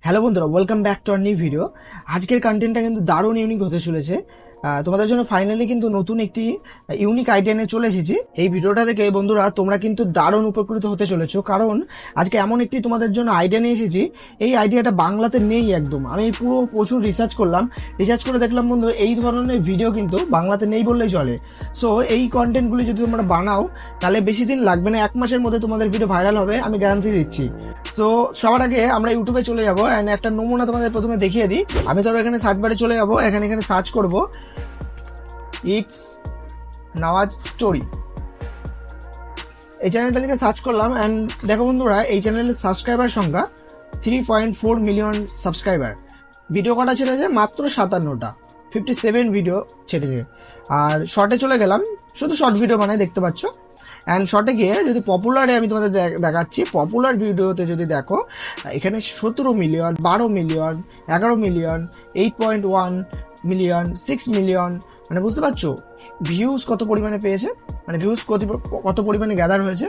Hello বন্ধুরা, welcome back to our new video. আজকের কন্টেন্টটা কিন্তু দারুণ ইউনিক হতে চলেছে। তোমাদের জন্য ফাইনালি কিন্তু নতুন একটি ইউনিক আইডিয়া নিয়ে চলে এসেছি। এই ভিডিওটা দেখে বন্ধুরা তোমরা কিন্তু দারুণ উপকৃত হতে চলেছো, কারণ আজকে এমন একটি তোমাদের জন্য আইডিয়া নিয়ে এসেছি। এই আইডিয়াটা বাংলাতে নেই একদম। আমি পুরো প্রচুর রিসার্চ করলাম, রিসার্চ করে দেখলাম বন্ধু এই ধরনের ভিডিও কিন্তু বাংলাতে নেই বললেই চলে। সো এই কন্টেন্টগুলি যদি তোমরা বানাও তাহলে বেশি দিন লাগবে না, 1 মাসের মধ্যে তোমাদের ভিডিও ভাইরাল হবে, আমি গ্যারান্টি দিচ্ছি। তো সবার আগে আমরা ইউটিউবে চলে যাবো অ্যান্ড একটা নমুনা তোমাদের প্রথমে দেখিয়ে দিই। আমি ধরো এখানে সার্চ বারে চলে যাবো, এখানে সার্চ করবো ইটস নওয়াজ স্টোরি। এই চ্যানেলটা লিখে সার্চ করলাম অ্যান্ড দেখো বন্ধুরা এই চ্যানেলের সাবস্ক্রাইবার সংখ্যা 3.4 মিলিয়ন সাবস্ক্রাইবার। ভিডিও কটা ছেড়েছে মাত্র 57টা, 57 ভিডিও ছেড়েছে। আর শর্টে চলে গেলাম, শুধু শর্ট ভিডিও বানায় দেখতে পাচ্ছ। অ্যান্ড শর্টে গিয়ে যদি পপুলারে আমি তোমাদের দেখাচ্ছি, পপুলার ভিডিওতে যদি দেখো এখানে 17 million, 12 million, 11 million, 8.1 million, 6 million, মানে বুঝতে পারছো ভিউজ কত পরিমাণে পেয়েছে, মানে ভিউজ কত পরিমাণে গ্যাদার হয়েছে।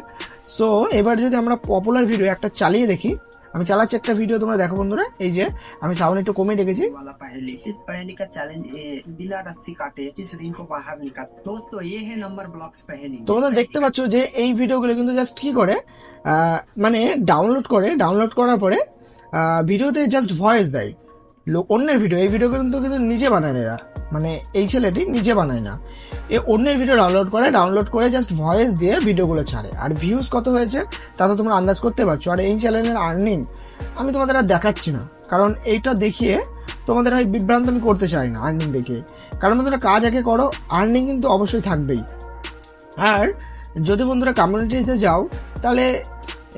সো এবার যদি আমরা পপুলার ভিডিও একটা চালিয়ে দেখি, আমি চালাচ্ছি একটা ভিডিও, তোমরা দেখো বন্ধুরা। এই যে আমি সাউন্ড একটু কমে রেখেছি। इस पहेली का चैलेंज बिना रस्सी काटे इस रिंग को बाहर निकाल। दोस्तों ये है नंबर ब्लॉक्स पहेली। তোমরা দেখতে পাচ্ছ যে এই ভিডিওগুলো কিন্তু জাস্ট কি করে মানে ডাউনলোড করার পরে ভিডিওতে জাস্ট ভয়েস দেয় অন্যের ভিডিও। এই ভিডিও কিন্তু নিজে বানায় না এরা, মানে এই ছেলেটি নিজে বানায় না, এ অন্যের ভিডিও ডাউনলোড করে জাস্ট ভয়েস দিয়ে ভিডিওগুলো ছাড়ে। আর ভিউজ কত হয়েছে তা তো তোমরা আন্দাজ করতে পারছো। আর এই চ্যানেলের আর্নিং আমি তোমাদের আর দেখাচ্ছি না, কারণ এইটা দেখিয়ে তোমাদের হয় বিভ্রান্ত আমি করতে চাই না আর্নিং দেখে। কারণ বন্ধুরা কাজ আগে করো, আর্নিং কিন্তু অবশ্যই থাকবেই। আর যদি বন্ধুরা কমিউনিটিতে যাও তাহলে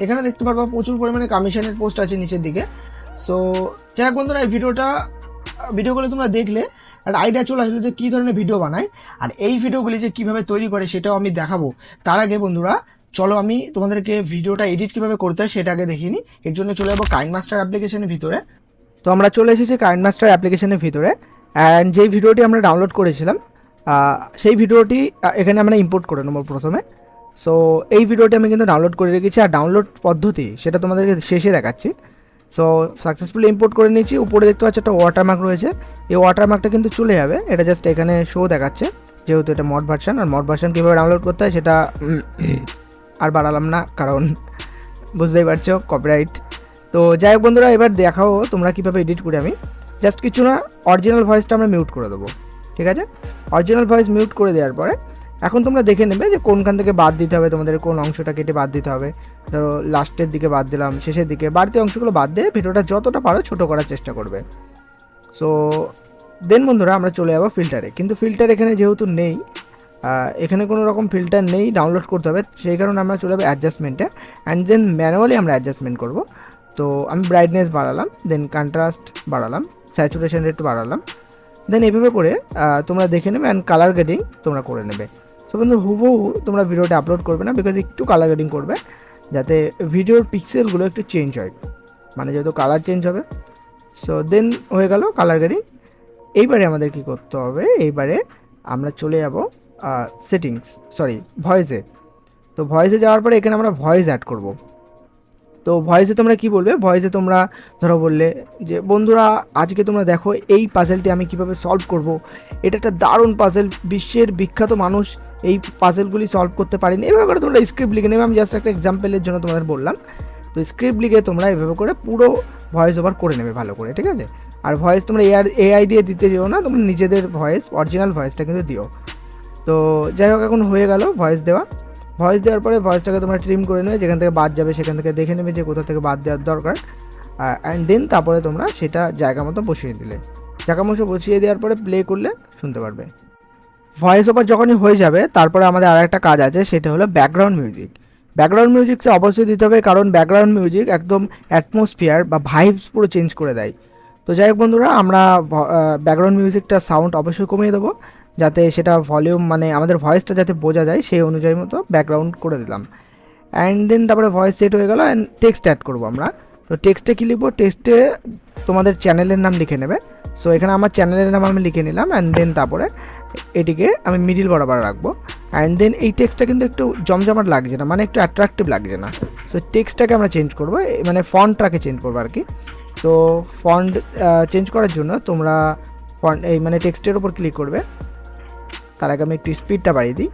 এখানে দেখতে পারবো প্রচুর পরিমাণে কমিশনের পোস্ট আছে নিচের দিকে। সো যাই হোক বন্ধুরা এই ভিডিওগুলো তোমরা দেখলে একটা আইডিয়া চলে আসলো যে কী ধরনের ভিডিও বানায়, আর এই ভিডিওগুলি যে কীভাবে তৈরি করে সেটাও আমি দেখাবো। তার আগে বন্ধুরা চলো আমি তোমাদেরকে ভিডিওটা এডিট কীভাবে করতে হয় সেটা আগে দেখিয়ে নিই। এর জন্য চলে যাবো কাইনমাস্টার অ্যাপ্লিকেশনের ভিতরে। তো আমরা চলে এসেছি কাইনমাস্টার অ্যাপ্লিকেশনের ভিতরে, অ্যান্ড যেই ভিডিওটি আমরা ডাউনলোড করেছিলাম সেই ভিডিওটি এখানে আমরা ইম্পোর্ট করে নেবো প্রথমে। সো এই ভিডিওটি আমি কিন্তু ডাউনলোড করে রেখেছি, আর ডাউনলোড পদ্ধতি সেটা তোমাদেরকে শেষে দেখাচ্ছি। সো সাকসেসফুলি ইম্পোর্ট করে নিয়েছি। উপরে দেখতে পাচ্ছি একটা ওয়াটারমার্ক রয়েছে, এই ওয়াটারমার্কটা কিন্তু চলে যাবে, এটা জাস্ট এখানে শো দেখাচ্ছে যেহেতু এটা মড ভার্সন। আর মড ভার্সন কীভাবে ডাউনলোড করতে হয় সেটা আর বাড়ালাম না, কারণ বুঝতেই পারছো কপিরাইট। তো যাই হোক বন্ধুরা এবার দেখাও তোমরা কীভাবে এডিট করে। আমি জাস্ট কিছু না, অরিজিনাল ভয়েসটা আমরা মিউট করে দেবো, ঠিক আছে? অরিজিনাল ভয়েস মিউট করে দেওয়ার পরে এখন তোমরা দেখে নেবে যে কোনখান থেকে বাদ দিতে হবে, তোমাদের কোন অংশটা কেটে বাদ দিতে হবে। ধরো লাস্টের দিকে বাদ দিলাম, শেষের দিকে, বাড়তি অংশগুলো বাদ দিয়ে ভিডিওটা যতটা পারো ছোটো করার চেষ্টা করবে। সো দেন বন্ধুরা আমরা চলে যাবো ফিল্টারে, কিন্তু ফিল্টার এখানে যেহেতু নেই, এখানে কোনো রকম ফিল্টার নেই, ডাউনলোড করতে হবে, সেই কারণে আমরা চলে যাবো অ্যাডজাস্টমেন্টে, অ্যান্ড দেন ম্যানুয়ালি আমরা অ্যাডজাস্টমেন্ট করব। তো আমি ব্রাইটনেস বাড়ালাম, দেন কন্ট্রাস্ট বাড়ালাম, স্যাচুরেশন রেট বাড়ালাম, দেন এইভাবে করে তোমরা দেখে নেবে, অ্যান্ড কালার গ্রেডিং তোমরা করে নেবে। সো বন্ধু হুবহু তোমরা ভিডিওটা আপলোড করবে না, বিকজ একটু কালার গ্রেডিং করবে যাতে ভিডিওর পিক্সেলগুলো একটু চেঞ্জ হয়, মানে যেহেতু কালার চেঞ্জ হবে। সো দেন হয়ে গেল কালার গ্রেডিং। এইবারে আমাদের কি করতে হবে, এইবারে আমরা চলে যাব ভয়েসে। তো ভয়েসে যাওয়ার পরে এখানে আমরা ভয়েস অ্যাড করব। তো ভয়েসে তোমরা কি বলবে, ভয়েসে তোমরা ধরো বললে যে বন্ধুরা আজকে তোমরা দেখো এই পাজেলটি আমি কিভাবে সলভ করব, এটা একটা দারুণ পাজেল, বিশ্বের বিখ্যাত মানুষ এই পাজেলগুলি সলভ করতে পারেনি। এভাবে করে তোমরা স্ক্রিপ্ট লিখে নেবে, আমি জাস্ট একটা এক্সাম্পলের জন্য তোমাদের বললাম। তো স্ক্রিপ্ট লিখে তোমরা এভাবে করে পুরো ভয়েস ওভার করে নেবে ভালো করে, ঠিক আছে? আর ভয়েস তোমরা এআই দিয়ে দিতে যেও না, তোমরা নিজেদের ভয়েস, অরিজিনাল ভয়েসটা কিন্তু দিও। তো যাই হোক এখন হয়ে গেল ভয়েস দেওয়ার পরে ভয়েসটাকে তোমরা ট্রিম করে নেবে, যেখান থেকে বাদ যাবে সেখান থেকে দেখে নেবে যে কোথা থেকে বাদ দেওয়ার দরকার, অ্যান্ড দেন তারপরে তোমরা সেটা জায়গা মতো বসিয়ে দেওয়ার পরে প্লে করলে শুনতে পারবে। ভয়েস ওভার যখনই হয়ে যাবে তারপরে আমাদের আর একটা কাজ আছে, সেটা হলো ব্যাকগ্রাউন্ড মিউজিকটা অবশ্যই দিতে হবে, কারণ ব্যাকগ্রাউন্ড মিউজিক একদম অ্যাটমসফিয়ার বা ভাইবস পুরো চেঞ্জ করে দেয়। তো যাই হোক বন্ধুরা আমরা ব্যাকগ্রাউন্ড মিউজিকটা সাউন্ড অবশ্যই কমিয়ে দেবো, যাতে সেটা ভলিউম মানে আমাদের ভয়েসটা যাতে বোঝা যায় সেই অনুযায়ী মতো ব্যাকগ্রাউন্ড করে দিলাম। অ্যান্ড দেন তারপরে ভয়েস সেট হয়ে গেল, অ্যান্ড টেক্সট অ্যাড করবো আমরা। তো টেক্সটে কী লিখবো, টেক্সটে তোমাদের চ্যানেলের নাম লিখে নেবে। সো এখানে আমার চ্যানেলের নাম আমি লিখে নিলাম, অ্যান্ড দেন তারপরে এটিকে আমি মিডিল বরাবর রাখবো। অ্যান্ড দেন এই টেক্সটটা কিন্তু একটু জমজমাট লাগছে না, মানে একটু অ্যাট্রাকটিভ লাগছে না। সো টেক্সটটাকে আমরা চেঞ্জ করবো, মানে ফন্টটাকে চেঞ্জ করবো আর কি। তো ফন্ট চেঞ্জ করার জন্য তোমরা ফন্ট এই মানে টেক্সটের উপর ক্লিক করবে। তার আগে আমি একটু স্পিডটা বাড়িয়ে দিই,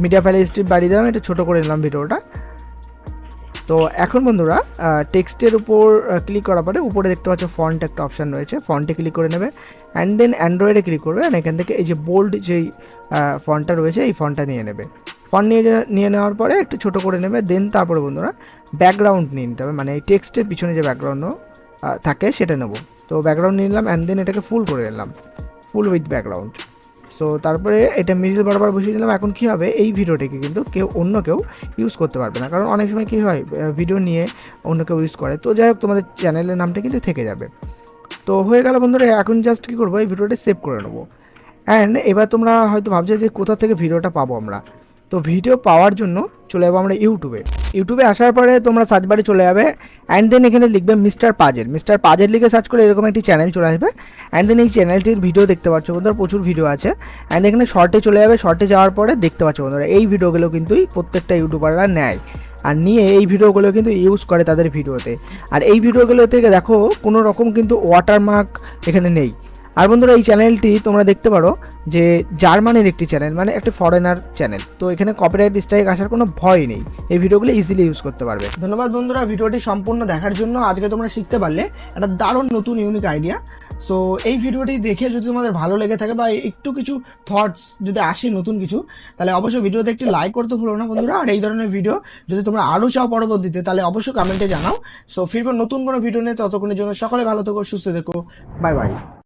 মিডিয়া ফাইল স্পিড বাড়িয়ে দিলাম, একটু ছোটো করে নিলাম ভিডিওটা। তো এখন বন্ধুরা টেক্সটের উপর ক্লিক করার পরে উপরে দেখতে পাচ্ছ ফন্ট একটা অপশান রয়েছে, ফন্টে ক্লিক করে নেবে অ্যান্ড দেন অ্যান্ড্রয়েডে ক্লিক করবে, আর এখান থেকে এই যে বোল্ড যেই ফন্টটা রয়েছে এই ফন্টটা নিয়ে নেবে। ফন্ট নিয়ে নেওয়ার পরে একটু ছোটো করে নেবে। দেন তারপরে বন্ধুরা ব্যাকগ্রাউন্ড নিয়ে নিতে হবে, মানে এই টেক্সটের পিছনে যে ব্যাকগ্রাউন্ড থাকে সেটা নেবো। তো ব্যাকগ্রাউন্ড নিয়ে নিলাম অ্যান্ড দেন এটাকে ফুল করে নিলাম, ফুল উইথ ব্যাকগ্রাউন্ড। সো তারপরে এটা মিডিল বরাবর বসিয়ে দিলাম। এখন কী হবে, এই ভিডিওটিকে কিন্তু অন্য কেউ ইউজ করতে পারবে না, কারণ অনেক সময় কী হয় ভিডিও নিয়ে অন্য কেউ ইউজ করে। তো যাই হোক, তোমাদের চ্যানেলের নামটা কিন্তু থেকে যাবে। তো হয়ে গেল বন্ধুরা, এখন জাস্ট কী করবো, এই ভিডিওটা সেভ করে নেবো। অ্যান্ড এবার তোমরা হয়তো ভাবছো যে কোথা থেকে ভিডিওটা পাবো আমরা। তো ভিডিও পাওয়ার জন্য চলে যাবো আমরা ইউটিউবে আসার পরে তোমরা সার্চ বারে চলে যাবে অ্যান্ড দেন এখানে লিখবে মিস্টার পাজেল লিখে সার্চ করে এরকম একটি চ্যানেল চলে আসবে। অ্যান্ড দেন এই চ্যানেলটির ভিডিও দেখতে পাচ্ছ বন্ধুরা, প্রচুর ভিডিও আছে। অ্যান্ড এখানে শর্টে চলে যাবে, শর্টে যাওয়ার পরে দেখতে পাচ্ছ বন্ধুরা এই ভিডিওগুলো কিন্তু প্রত্যেকটা ইউটিউবাররা নেয় আর নিয়ে এই ভিডিওগুলো কিন্তু ইউজ করে তাদের ভিডিওতে। আর এই ভিডিওগুলো থেকে দেখো কোনো রকম কিন্তু ওয়াটারমার্ক এখানে নেই। আর বন্ধুরা এই চ্যানেলটি তোমরা দেখতে পারো যে জার্মানির একটি চ্যানেল, মানে একটা ফরেনার চ্যানেল। তো এখানে কপিরাইট স্ট্রাইক আসার কোনো ভয় নেই, এই ভিডিওগুলো ইজিলি ইউজ করতে পারবে। ধন্যবাদ বন্ধুরা ভিডিওটি সম্পূর্ণ দেখার জন্য। আজকে তোমরা শিখতে পারলে একটা দারুণ নতুন ইউনিক আইডিয়া। সো এই ভিডিওটি দেখে যদি তোমাদের ভালো লেগে থাকে বা একটু কিছু থটস যদি আসে নতুন কিছু, তাহলে অবশ্যই ভিডিওতে একটি লাইক করতে ভুলো না বন্ধুরা। আর এই ধরনের ভিডিও যদি তোমরা আরও চাও পরবর্তীতে, তাহলে অবশ্যই কমেন্টে জানাও। সো ফিরবো নতুন কোনো ভিডিও নিয়ে, ততক্ষণের জন্য সকলে ভালো থেকো, সুস্থ থেকো, বাই বাই।